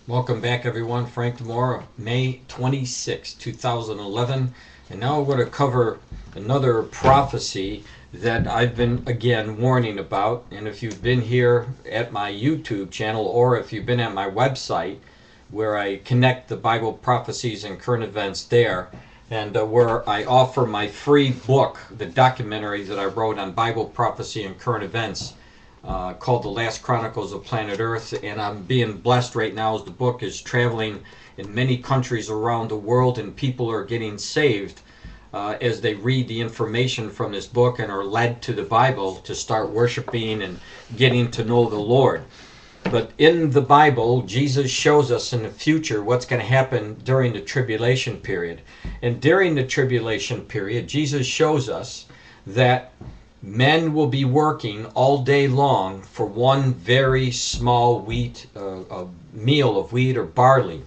Welcome back, everyone. Frank Demore, May 26, 2011. And now we're going to cover another prophecy that I've been, again, warning about. And if you've been here at my YouTube channel or if you've been at my website where I connect the Bible prophecies and current events there, and where I offer my free book, the documentary that I wrote on Bible prophecy and current events, called The Last Chronicles of Planet Earth. And I'm being blessed right now as the book is traveling in many countries around the world, and people are getting saved as they read the information from this book and are led to the Bible to start worshiping and getting to know the Lord. But in the Bible, Jesus shows us in the future what's going to happen during the tribulation period. And during the tribulation period, Jesus shows us that men will be working all day long for one very small a meal of wheat or barley.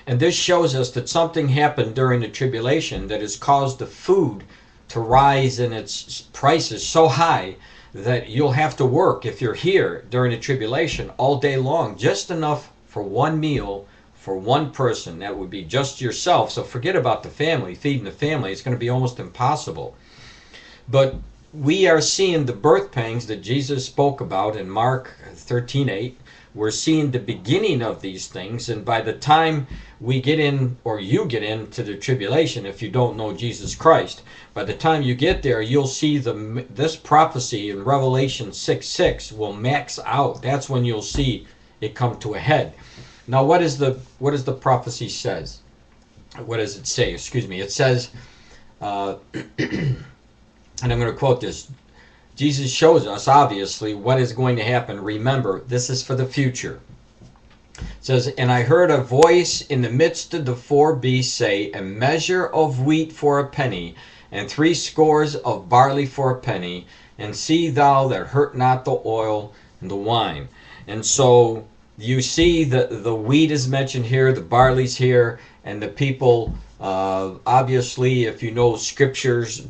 And this shows us that something happened during the tribulation that has caused the food to rise in its prices so high that you'll have to work, if you're here during the tribulation, all day long, just enough for one meal for one person. That would be just yourself. So forget about the family, feeding the family. It's going to be almost impossible. But we are seeing the birth pangs that Jesus spoke about in Mark 13:8. We're seeing the beginning of these things, and by the time we get in, or you get into the tribulation, if you don't know Jesus Christ, by the time you get there, you'll see this prophecy in Revelation 6:6 will max out. That's when you'll see it come to a head. Now, what does the prophecy says? What does it say? Excuse me. It says, and I'm going to quote this. Jesus shows us, obviously, what is going to happen. Remember, this is for the future. It says, "And I heard a voice in the midst of the four beasts say, A measure of wheat for a penny, and 3 scores of barley for a penny, and see thou that hurt not the oil and the wine." And so you see the wheat is mentioned here, the barley's here, and the people, obviously, if you know scriptures,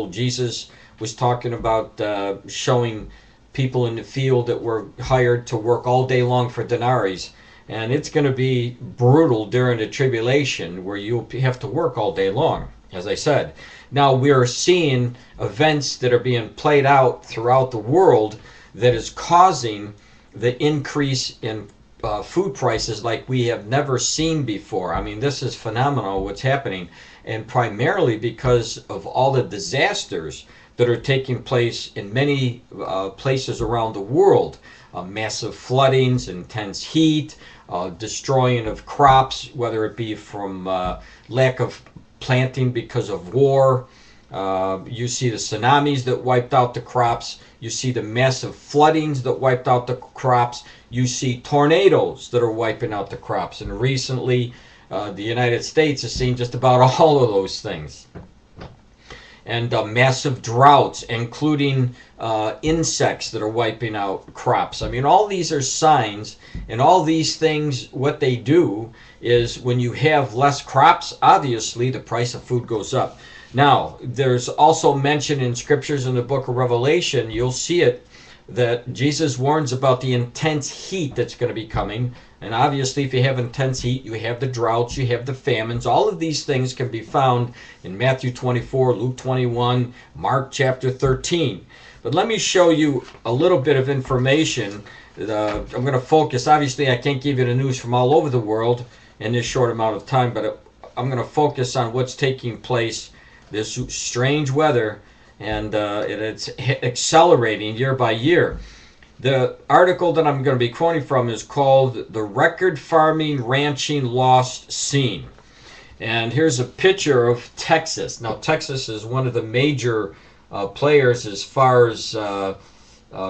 Jesus was talking about showing people in the field that were hired to work all day long for denaries. And it's going to be brutal during the tribulation where you'll have to work all day long, as I said. Now we are seeing events that are being played out throughout the world that is causing the increase in food prices like we have never seen before. I mean, this is phenomenal what's happening, and primarily because of all the disasters that are taking place in many places around the world. Massive floodings, intense heat, destroying of crops, whether it be from lack of planting because of war. You see the tsunamis that wiped out the crops. You see the massive floodings that wiped out the crops. You see tornadoes that are wiping out the crops. And recently, the United States has seen just about all of those things. And massive droughts, including insects that are wiping out crops. I mean, all these are signs, and all these things, what they do is when you have less crops, obviously the price of food goes up. Now, there's also mention in scriptures in the book of Revelation, you'll see it, that Jesus warns about the intense heat that's going to be coming. And obviously, if you have intense heat, you have the droughts, you have the famines. All of these things can be found in Matthew 24, Luke 21, Mark chapter 13. But let me show you a little bit of information. I'm going to focus. Obviously, I can't give you the news from all over the world in this short amount of time, but I'm going to focus on what's taking place, this strange weather, and it's accelerating year by year. The article that I'm going to be quoting from is called "The Record Farming Ranching Lost Scene." And here's a picture of Texas. Now, Texas is one of the major players as far as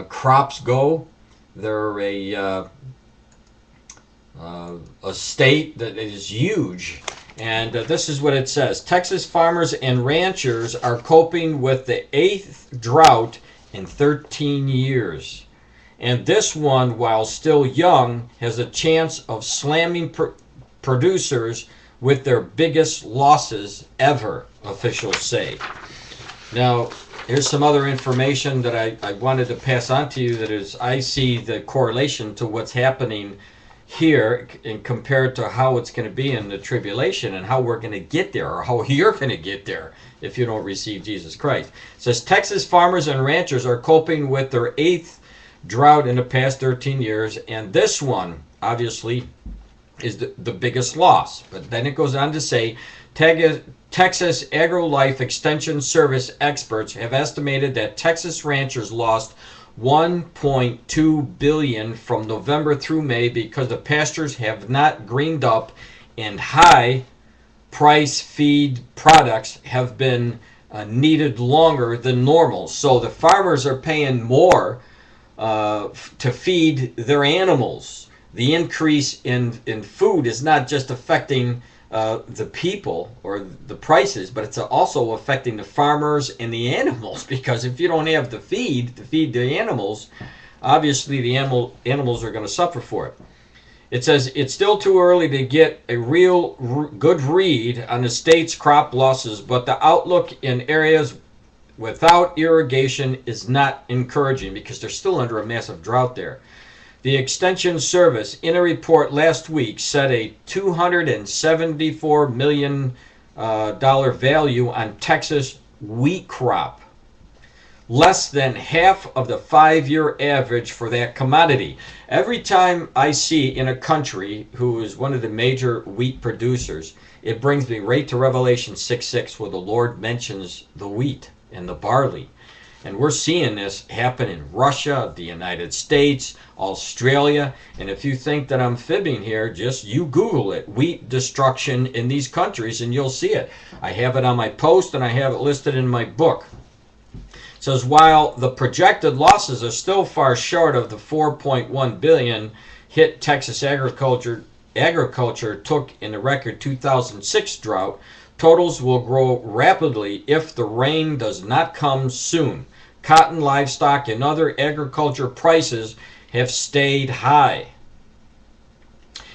crops go. They're a state that is huge. And this is what it says. Texas farmers and ranchers are coping with the 8th drought in 13 years. And this one, while still young, has a chance of slamming producers with their biggest losses ever, officials say. Now, here's some other information that I wanted to pass on to you that is, I see the correlation to what's happening here and compared to how it's going to be in the tribulation and how we're going to get there, or how you're going to get there if you don't receive Jesus Christ. It says Texas farmers and ranchers are coping with their eighth drought in the past 13 years, and this one obviously is the biggest loss. But then it goes on to say Texas AgriLife Extension Service experts have estimated that Texas ranchers lost $1.2 billion from November through May because the pastures have not greened up and high price feed products have been needed longer than normal. So the farmers are paying more to feed their animals. The increase in food is not just affecting the people or the prices, but it's also affecting the farmers and the animals, because if you don't have the feed to feed the animals, obviously the animals are going to suffer for it. It says it's still too early to get a real good read on the state's crop losses, but the outlook in areas without irrigation is not encouraging because they're still under a massive drought there. The Extension Service, in a report last week, set a $274 million value on Texas wheat crop, less than half of the 5-year average for that commodity. Every time I see in a country who is one of the major wheat producers, it brings me right to Revelation 6:6, where the Lord mentions the wheat and the barley. And we're seeing this happen in Russia, the United States, Australia. And if you think that I'm fibbing here, just you Google it, wheat destruction in these countries, and you'll see it. I have it on my post and I have it listed in my book. It says while the projected losses are still far short of the $4.1 billion hit Texas agriculture took in the record 2006 drought, totals will grow rapidly if the rain does not come soon. Cotton, livestock, and other agriculture prices have stayed high,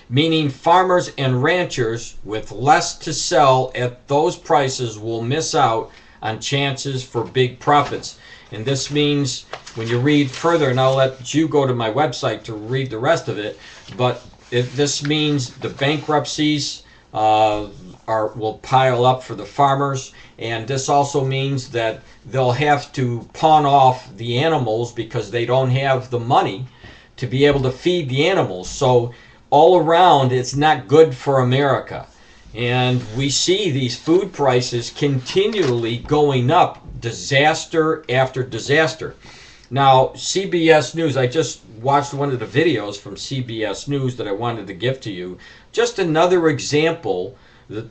meaning farmers and ranchers with less to sell at those prices will miss out on chances for big profits. And this means, when you read further, and I'll let you go to my website to read the rest of it, but this means the bankruptcies will pile up for the farmers, and this also means that they'll have to pawn off the animals because they don't have the money to be able to feed the animals. So all around, it's not good for America. And we see these food prices continually going up, disaster after disaster. Now, CBS News, I just watched one of the videos from CBS News that I wanted to give to you. Just another example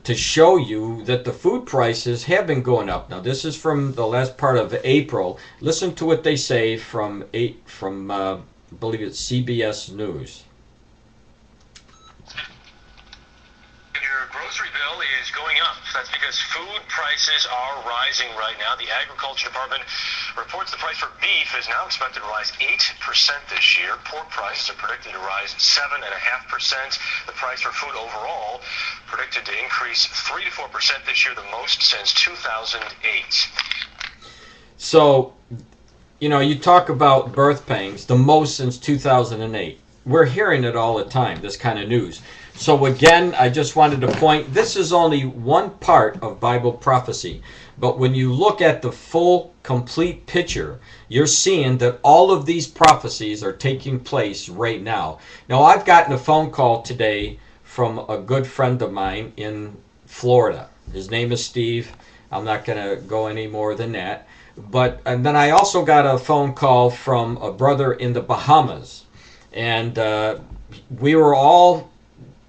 to show you that the food prices have been going up. Now, this is from the last part of April. Listen to what they say from I believe it's CBS News. Your grocery bill is going up. That's because food prices are rising right now. The Agriculture Department reports the price for beef is now expected to rise 8% this year. Pork prices are predicted to rise 7.5%. The price for food overall predicted to increase 3 to 4% this year, the most since 2008. So, you talk about birth pangs, the most since 2008. We're hearing it all the time, this kind of news. So again, I just wanted to point, this is only one part of Bible prophecy. But when you look at the full, complete picture, you're seeing that all of these prophecies are taking place right now. Now, I've gotten a phone call today from a good friend of mine in Florida. His name is Steve. I'm not going to go any more than that. And then I also got a phone call from a brother in the Bahamas. And we were all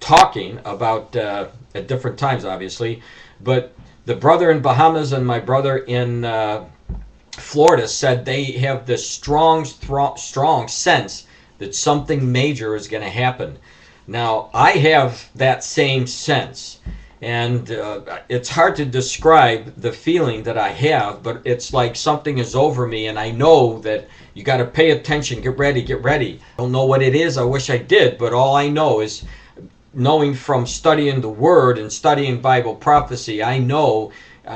talking about, at different times obviously, but the brother in Bahamas and my brother in Florida said they have this strong sense that something major is going to happen. Now, I have that same sense, and it's hard to describe the feeling that I have, but it's like something is over me, and I know that you got to pay attention, get ready, get ready. I don't know what it is, I wish I did, but all I know is, knowing from studying the Word and studying Bible prophecy, I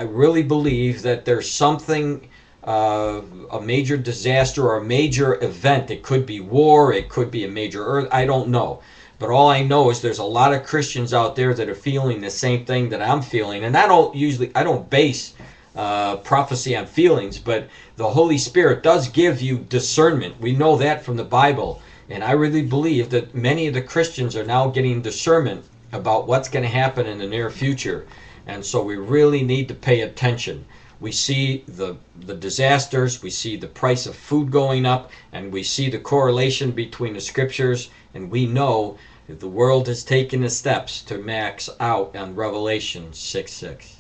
really believe that there's something, a major disaster or a major event. It could be war, it could be a major earth, I don't know. But all I know is there's a lot of Christians out there that are feeling the same thing that I'm feeling. And I don't base prophecy on feelings, but the Holy Spirit does give you discernment. We know that from the Bible. And I really believe that many of the Christians are now getting discernment about what's going to happen in the near future. And so we really need to pay attention. We see the disasters, we see the price of food going up, and we see the correlation between the scriptures, and we know that the world has taken the steps to max out on Revelation 6:6.